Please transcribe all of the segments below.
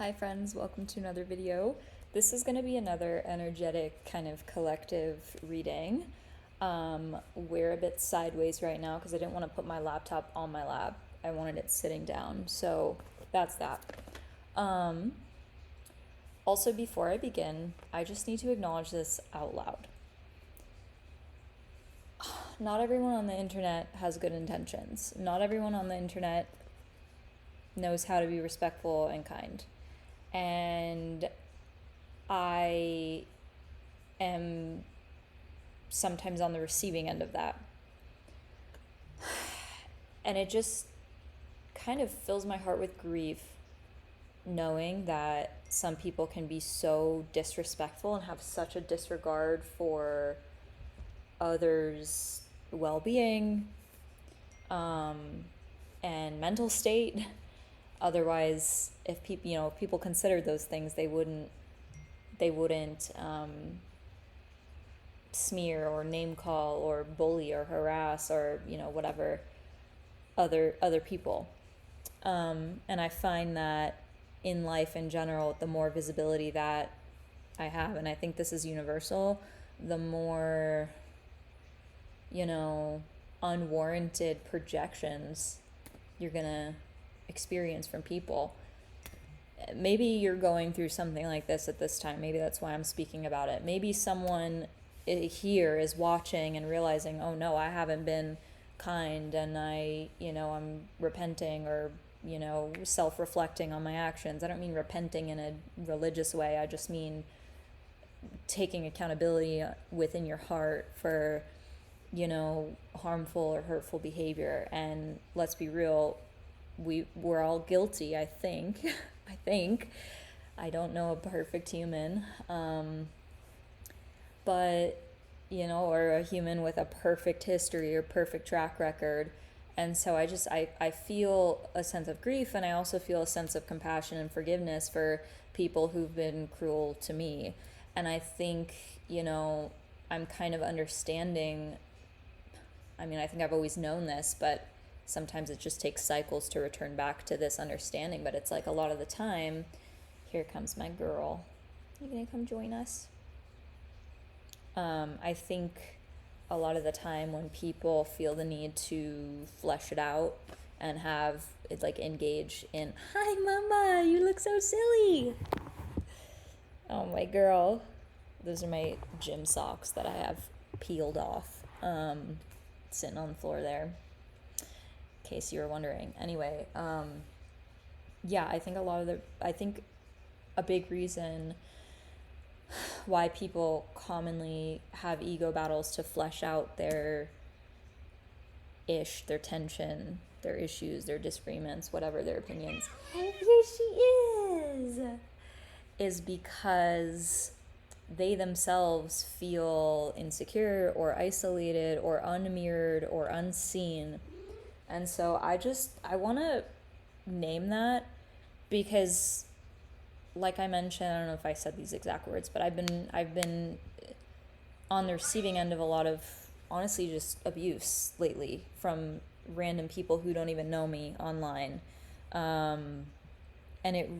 Hi friends, welcome to another video. This is going to be another energetic kind of collective reading. We're a bit sideways right now because I didn't want to put my laptop on my lap. I wanted it sitting down, so that's that. Also, before I begin, I just need to acknowledge this out loud. Not everyone on the internet has good intentions. Not everyone on the internet knows how to be respectful and kind. And I am sometimes on the receiving end of that. And it just kind of fills my heart with grief knowing that some people can be so disrespectful and have such a disregard for others' well-being and mental state. Otherwise, if people considered those things, they wouldn't smear or name call or bully or harass or whatever other people. And I find that in life in general, the more visibility that I have, and I think this is universal, the more unwarranted projections you're gonna experience from people. Maybe you're going through something like this at this time. Maybe that's why I'm speaking about it. Maybe someone here is watching and realizing, oh no, I haven't been kind, and I'm repenting or self-reflecting on my actions. I don't mean repenting in a religious way. I just mean taking accountability within your heart for harmful or hurtful behavior. And let's be real, we're all guilty, I think. I don't know a perfect human, but or a human with a perfect history or perfect track record. And so I feel a sense of grief, and I also feel a sense of compassion and forgiveness for people who've been cruel to me. And I think I'm kind of understanding. I mean, I think I've always known this, but sometimes it just takes cycles to return back to this understanding. But it's like a lot of the time, here comes my girl. You gonna come join us? I think a lot of the time when people feel the need to flesh it out and have it engage in, hi mama, you look so silly. Oh, my girl. Those are my gym socks that I have peeled off, sitting on the floor there, in case you were wondering. Anyway, yeah, I think a big reason why people commonly have ego battles to flesh out their tension, their issues, their disagreements, whatever their opinions. Here she is because they themselves feel insecure or isolated or unmirrored or unseen. And so I want to name that because, like I mentioned, I don't know if I said these exact words, but I've been on the receiving end of a lot of, honestly, just abuse lately from random people who don't even know me online. And it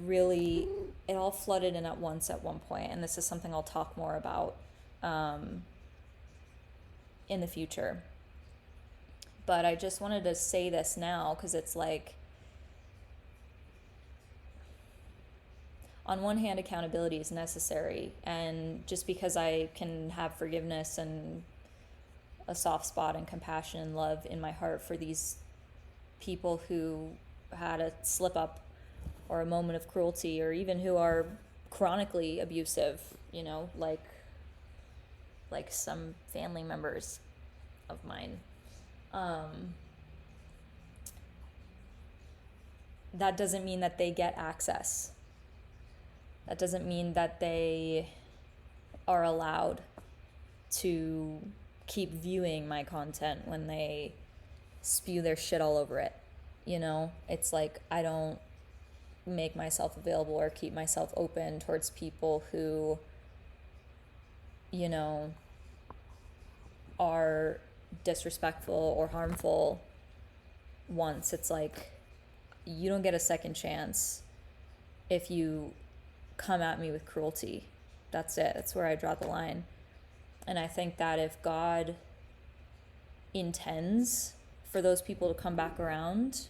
all flooded in at once at one point, and this is something I'll talk more about in the future. But I just wanted to say this now because it's like, on one hand, accountability is necessary, and just because I can have forgiveness and a soft spot and compassion and love in my heart for these people who had a slip up or a moment of cruelty, or even who are chronically abusive, like some family members of mine, that doesn't mean that they get access. That doesn't mean that they are allowed to keep viewing my content when they spew their shit all over it. It's like I don't make myself available or keep myself open towards people who, are disrespectful or harmful once. It's like you don't get a second chance if you come at me with cruelty. That's it. That's where I draw the line. And I think that if God intends for those people to come back around,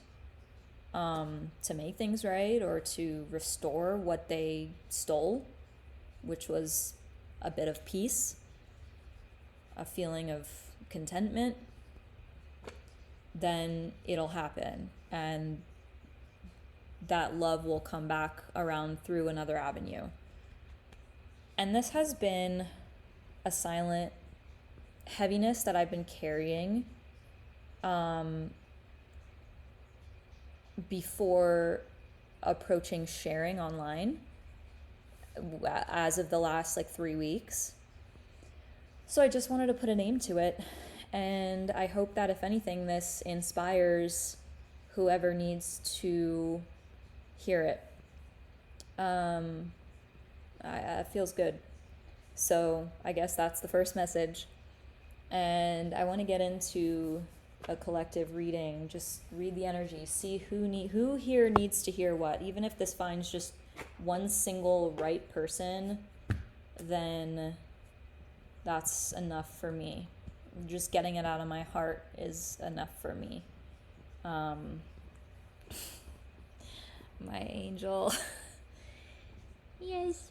to make things right or to restore what they stole, which was a bit of peace, a feeling of contentment, then it'll happen. And that love will come back around through another avenue. And this has been a silent heaviness that I've been carrying before approaching sharing online as of the last 3 weeks. So I just wanted to put a name to it, and I hope that if anything, this inspires whoever needs to hear it. It feels good. So I guess that's the first message. And I want to get into a collective reading. Just read the energy. See who here needs to hear what. Even if this finds just one single right person, then that's enough for me. Just getting it out of my heart is enough for me. My angel. Yes.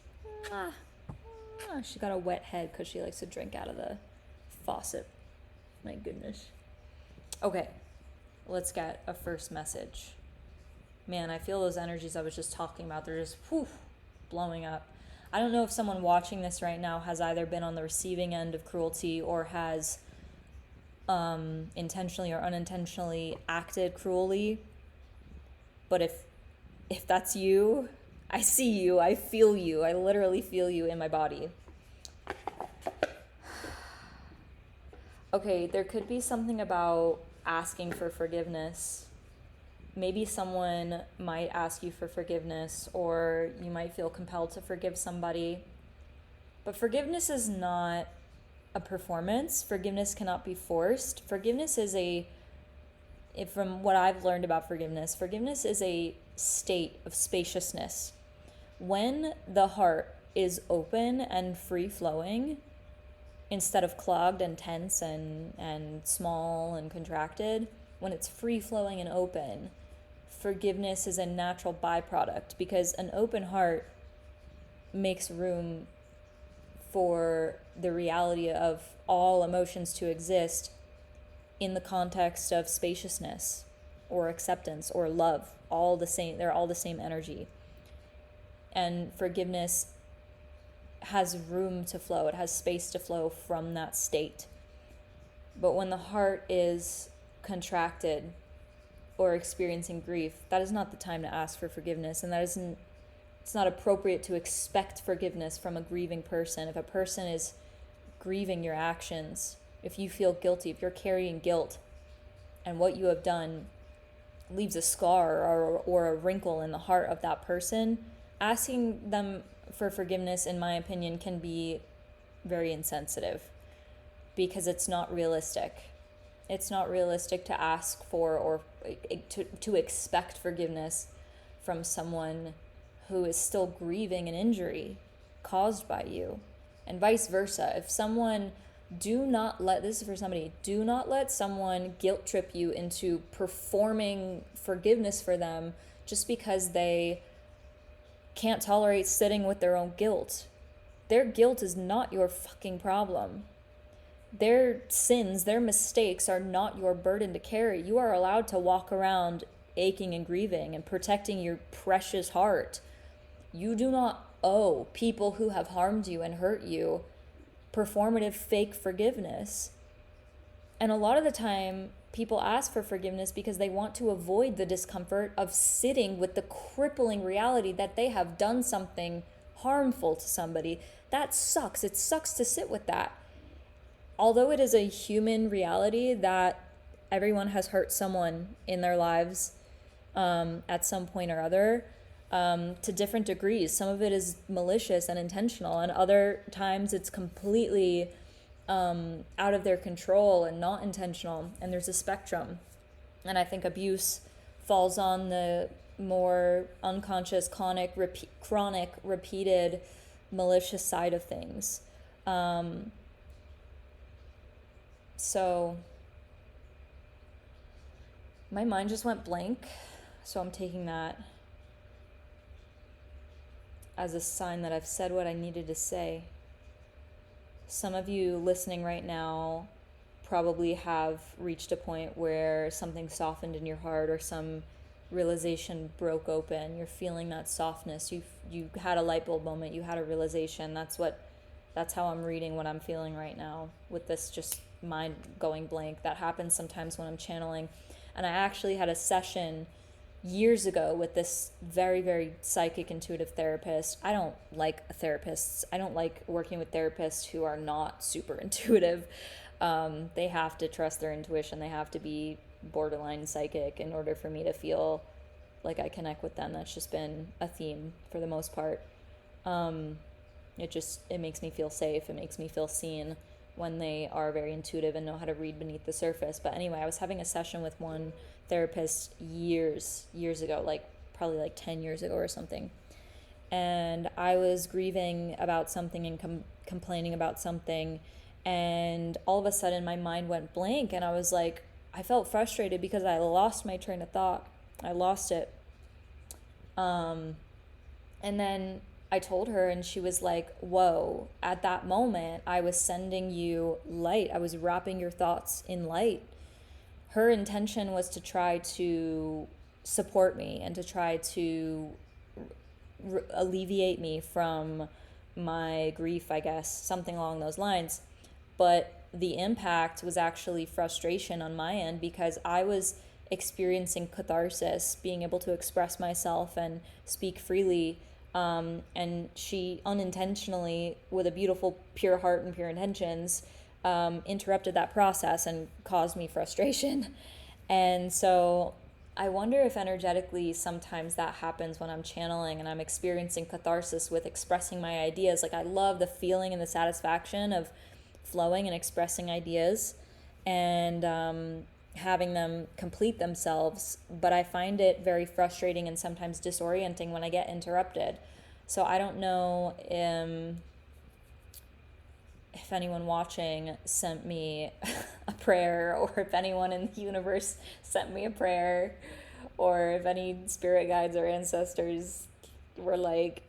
She got a wet head because she likes to drink out of the faucet. My goodness. Okay, let's get a first message. Man, I feel those energies I was just talking about. They're just blowing up. I don't know if someone watching this right now has either been on the receiving end of cruelty or has intentionally or unintentionally acted cruelly. But if that's you, I see you, I feel you, I literally feel you in my body. Okay, there could be something about asking for forgiveness. Maybe someone might ask you for forgiveness, or you might feel compelled to forgive somebody. But forgiveness is not a performance. Forgiveness cannot be forced. Forgiveness is from what I've learned about forgiveness is a state of spaciousness. When the heart is open and free-flowing, instead of clogged and tense and small and contracted, when it's free-flowing and open, forgiveness is a natural byproduct, because an open heart makes room for the reality of all emotions to exist in the context of spaciousness or acceptance or love. All the same, they're all the same energy. And forgiveness has room to flow. It has space to flow from that state. But when the heart is contracted or experiencing grief, that is not the time to ask for forgiveness. And it's not appropriate to expect forgiveness from a grieving person. If a person is grieving your actions, if you feel guilty, if you're carrying guilt, and what you have done leaves a scar or a wrinkle in the heart of that person, asking them for forgiveness, in my opinion, can be very insensitive, because it's not realistic. It's not realistic to ask for or to expect forgiveness from someone who is still grieving an injury caused by you, and vice versa. If someone do not let someone guilt trip you into performing forgiveness for them just because they can't tolerate sitting with their own guilt. Their guilt is not your fucking problem. Their sins, their mistakes are not your burden to carry. You are allowed to walk around aching and grieving and protecting your precious heart. You do not owe people who have harmed you and hurt you performative fake forgiveness. And a lot of the time, people ask for forgiveness because they want to avoid the discomfort of sitting with the crippling reality that they have done something harmful to somebody. That sucks. It sucks to sit with that. Although it is a human reality that everyone has hurt someone in their lives at some point or other, to different degrees. Some of it is malicious and intentional, and other times it's completely out of their control and not intentional, and there's a spectrum. And I think abuse falls on the more unconscious, chronic, repeated, malicious side of things. So my mind just went blank. So I'm taking that as a sign that I've said what I needed to say. Some of you listening right now probably have reached a point where something softened in your heart, or some realization broke open. You're feeling that softness. You had a light bulb moment. You had a realization. That's how I'm reading what I'm feeling right now with this just mind going blank. That happens sometimes when I'm channeling. And I actually had a session years ago with this very, very psychic intuitive therapist. I don't like therapists. I don't like working with therapists who are not super intuitive. They have to trust their intuition. They have to be borderline psychic in order for me to feel like I connect with them. That's just been a theme for the most part. It makes me feel safe. It makes me feel seen when they are very intuitive and know how to read beneath the surface. But anyway, I was having a session with one therapist years ago, like probably like 10 years ago or something. And I was grieving about something and complaining about something. And all of a sudden my mind went blank, and I was like, I felt frustrated because I lost my train of thought. I lost it. And then I told her, and she was like, whoa, at that moment, I was sending you light. I was wrapping your thoughts in light. Her intention was to try to support me and to try to alleviate me from my grief, I guess, something along those lines. But the impact was actually frustration on my end, because I was experiencing catharsis, being able to express myself and speak freely. And she unintentionally, with a beautiful, pure heart and pure intentions, interrupted that process and caused me frustration. And so I wonder if energetically sometimes that happens when I'm channeling and I'm experiencing catharsis with expressing my ideas. Like, I love the feeling and the satisfaction of flowing and expressing ideas and having them complete themselves, but I find it very frustrating and sometimes disorienting when I get interrupted. So I don't know if anyone watching sent me a prayer, or if anyone in the universe sent me a prayer, or if any spirit guides or ancestors were like,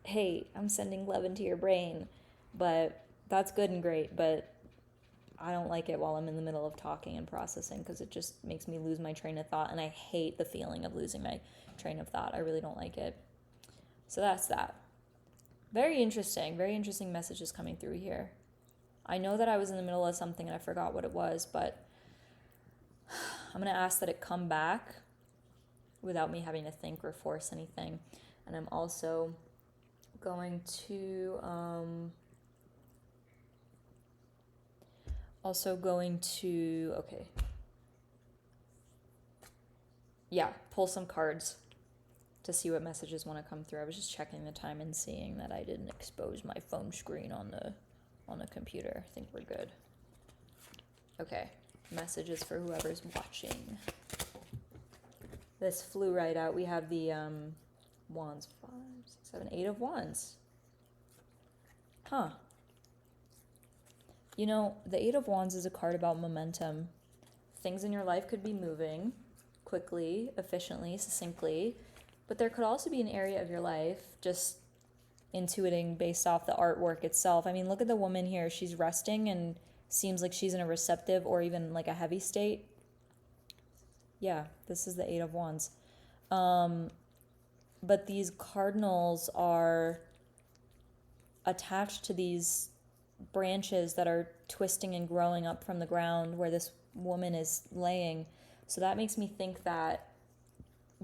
hey, I'm sending love into your brain. But that's good and great, but I don't like it while I'm in the middle of talking and processing, because it just makes me lose my train of thought, and I hate the feeling of losing my train of thought. I really don't like it. So that's that. Very interesting messages coming through here. I know that I was in the middle of something and I forgot what it was, but I'm going to ask that it come back without me having to think or force anything. And I'm also going to pull some cards to see what messages want to come through. I was just checking the time and seeing that I didn't expose my phone screen on the computer. I think we're good. Okay, messages for whoever's watching. This flew right out. We have the wands, 5, 6, 7, 8 of wands. Huh. You know, the 8 of wands is a card about momentum. Things in your life could be moving quickly, efficiently, succinctly, but there could also be an area of your life just intuiting based off the artwork itself. I mean, look at the woman here. She's resting and seems like she's in a receptive or even like a heavy state. Yeah, this is the 8 of wands. But these cardinals are attached to these branches that are twisting and growing up from the ground where this woman is laying. So that makes me think that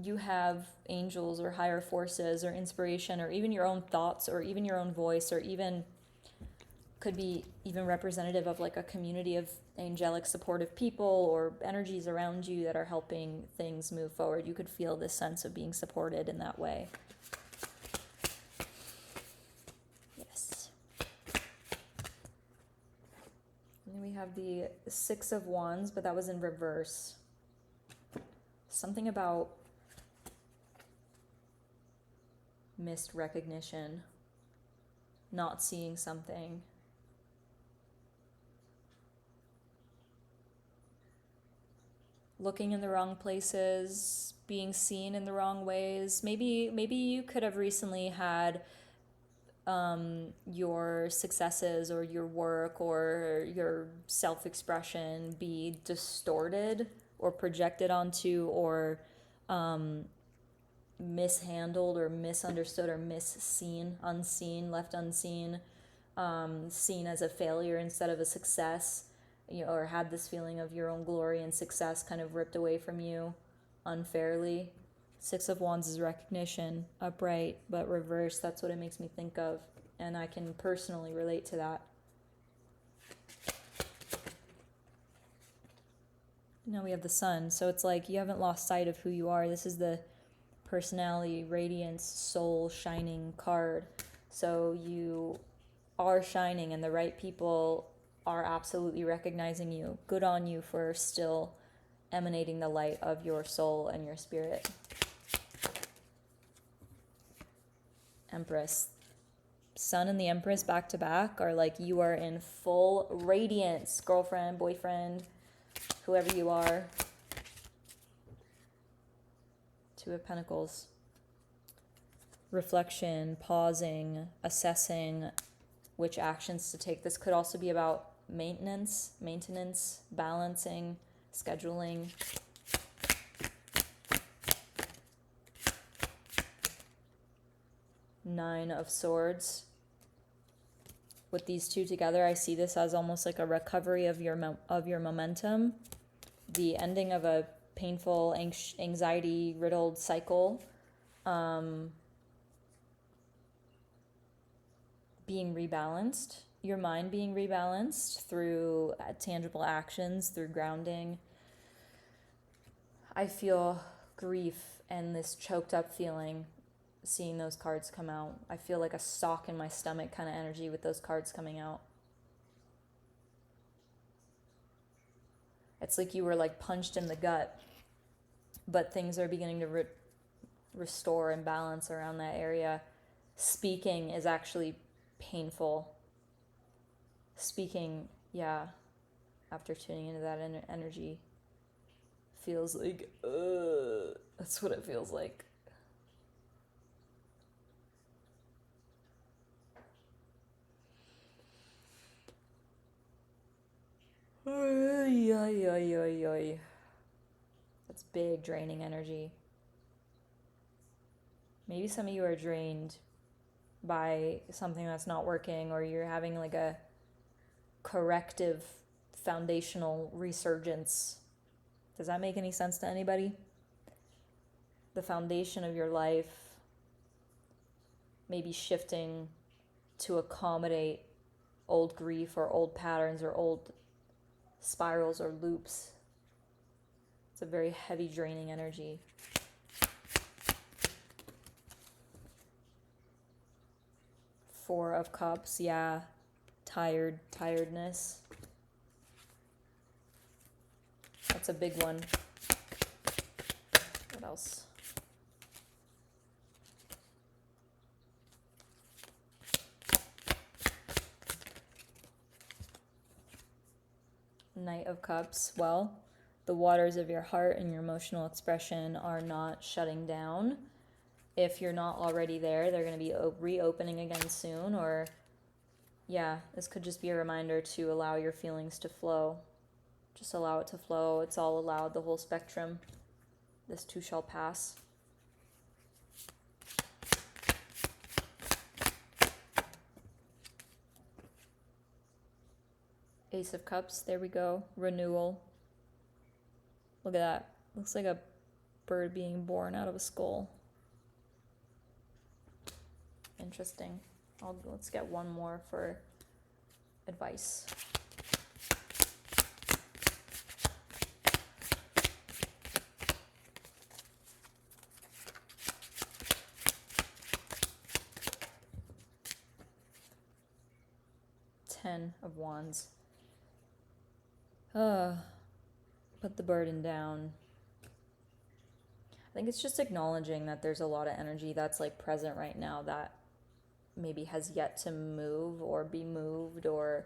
you have angels or higher forces or inspiration or even your own thoughts or even your own voice, or even could be even representative of like a community of angelic supportive people or energies around you that are helping things move forward. You could feel this sense of being supported in that way. Yes. And then we have the 6 of wands, but that was in reverse. Something about missed recognition, not seeing something. Looking in the wrong places, being seen in the wrong ways. Maybe you could have recently had your successes or your work or your self-expression be distorted or projected onto or mishandled or misunderstood or unseen, left unseen, seen as a failure instead of a success, or had this feeling of your own glory and success kind of ripped away from you unfairly. Six of Wands is recognition, upright but reversed. That's what it makes me think of, and I can personally relate to that. Now we have the Sun, so it's like you haven't lost sight of who you are. This is the personality, radiance, soul, shining card. So you are shining, and the right people are absolutely recognizing you. Good on you for still emanating the light of your soul and your spirit. Empress. Sun and the Empress back to back are like you are in full radiance, girlfriend, boyfriend, whoever you are. Two of Pentacles. Reflection, pausing, assessing which actions to take. This could also be about maintenance, balancing, scheduling. Nine of Swords. With these two together, I see this as almost like a recovery of your momentum, the ending of a painful, anxiety-riddled cycle, being rebalanced, your mind being rebalanced through tangible actions, through grounding. I feel grief and this choked up feeling seeing those cards come out. I feel like a sock in my stomach kind of energy with those cards coming out. It's like you were like punched in the gut, but things are beginning to restore and balance around that area. Speaking is actually painful. Speaking, yeah, after tuning into that energy, feels like, that's what it feels like. That's big, draining energy. Maybe some of you are drained by something that's not working, or you're having like a corrective foundational resurgence. Does that make any sense to anybody? The foundation of your life may be shifting to accommodate old grief or old patterns or old spirals or loops. It's a very heavy, draining energy. Four of Cups, yeah. Tiredness. That's a big one. What else? Knight of Cups. Well, the waters of your heart and your emotional expression are not shutting down. If you're not already there, they're going to be reopening again soon. Or, yeah, this could just be a reminder to allow your feelings to flow. Just allow it to flow. It's all allowed, the whole spectrum. This too shall pass. Ace of Cups, there we go. Renewal. Look at that. Looks like a bird being born out of a skull. Interesting. Let's get one more for advice. Ten of Wands. Put the burden down. I think it's just acknowledging that there's a lot of energy that's like present right now that maybe has yet to move or be moved, or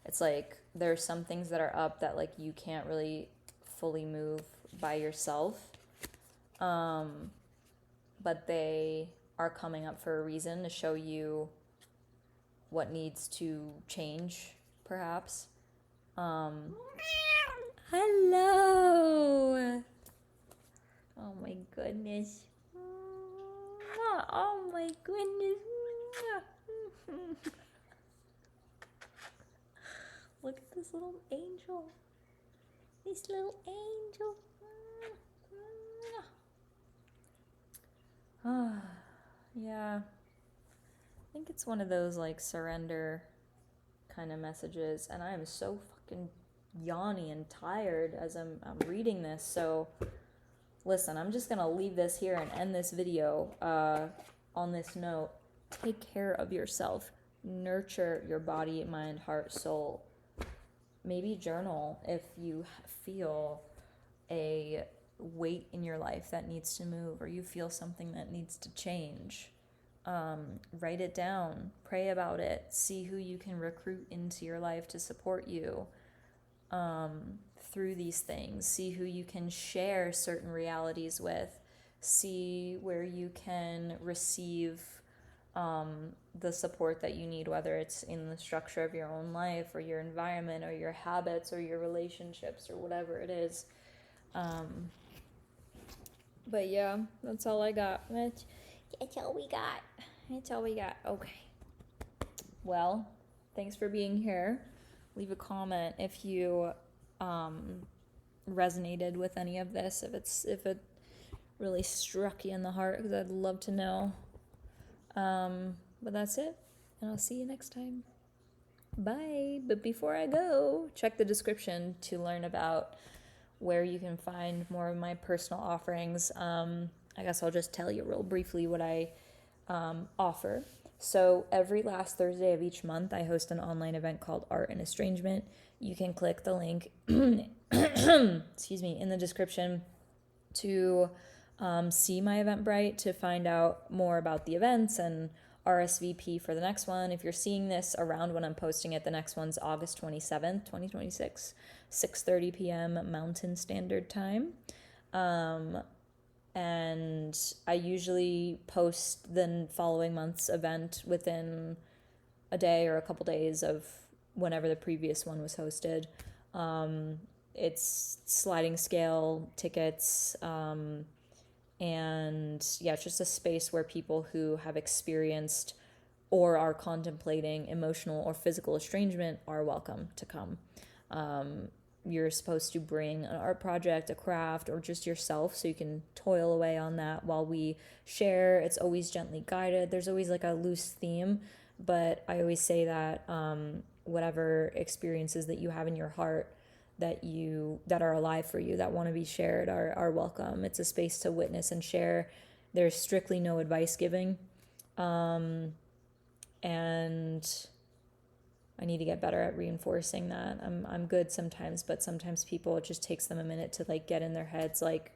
it's like there's some things that are up that like you can't really fully move by yourself, but they are coming up for a reason to show you what needs to change, perhaps. Hello. Oh my goodness. Oh my goodness. Look at this little angel. This little angel. Yeah. I think it's one of those like surrender kind of messages, and I am so fucking yawny and tired as I'm reading this. So listen, I'm just gonna leave this here and end this video on this note. Take care of yourself. Nurture your body, mind, heart, soul. Maybe journal if you feel a weight in your life that needs to move, or you feel something that needs to change. Write it down, pray about it, see who you can recruit into your life to support you through these things, see who you can share certain realities with, see where you can receive the support that you need, whether it's in the structure of your own life or your environment or your habits or your relationships or whatever it is. But yeah, that's all I got. That's all we got. That's all we got. Okay. Well, thanks for being here. Leave a comment if you resonated with any of this, if it really struck you in the heart, because I'd love to know. But that's it, and I'll see you next time. Bye. But before I go, check the description to learn about where you can find more of my personal offerings. I guess I'll just tell you real briefly what I offer. So every last Thursday of each month, I host an online event called Art and Estrangement. You can click the link excuse me, in the description to see my Eventbrite, to find out more about the events and RSVP for the next one. If you're seeing this around when I'm posting it, the next one's August 27th, 2026, 6:30 p.m. Mountain Standard Time. And I usually post the following month's event within a day or a couple days of whenever the previous one was hosted. It's sliding scale tickets, and yeah, it's just a space where people who have experienced or are contemplating emotional or physical estrangement are welcome to come. You're supposed to bring an art project, a craft, or just yourself, so you can toil away on that while we share. It's always gently guided. There's always like a loose theme, but I always say that whatever experiences that you have in your heart that are alive for you, that want to be shared, are welcome. It's a space to witness and share. There's strictly no advice giving. And I need to get better at reinforcing that. I'm good sometimes, but sometimes people, it just takes them a minute to like get in their heads, like,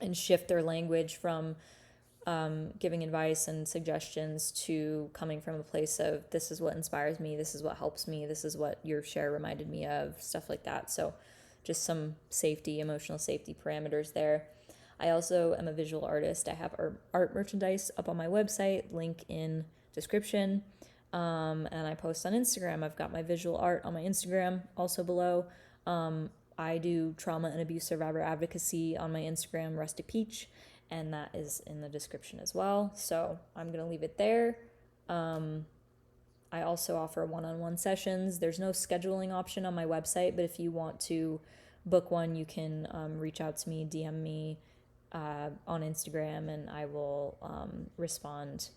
and shift their language from giving advice and suggestions to coming from a place of, this is what inspires me, this is what helps me, this is what your share reminded me of, stuff like that. So just some safety, emotional safety parameters there. I also am a visual artist. I have art merchandise up on my website, link in description. And I post on Instagram. I've got my visual art on my Instagram also below. I do trauma and abuse survivor advocacy on my Instagram, Rusty Peach, and that is in the description as well. So I'm going to leave it there. I also offer one-on-one sessions. There's no scheduling option on my website, but if you want to book one, you can reach out to me, DM me on Instagram, and I will respond,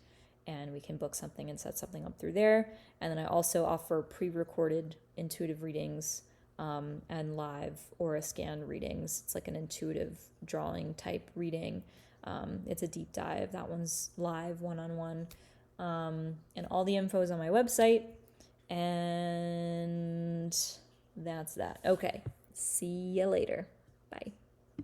and we can book something and set something up through there. And then I also offer pre-recorded intuitive readings and live aura scan readings. It's like an intuitive drawing type reading. It's a deep dive. That one's live, one-on-one. And all the info is on my website. And that's that. Okay. See you later. Bye.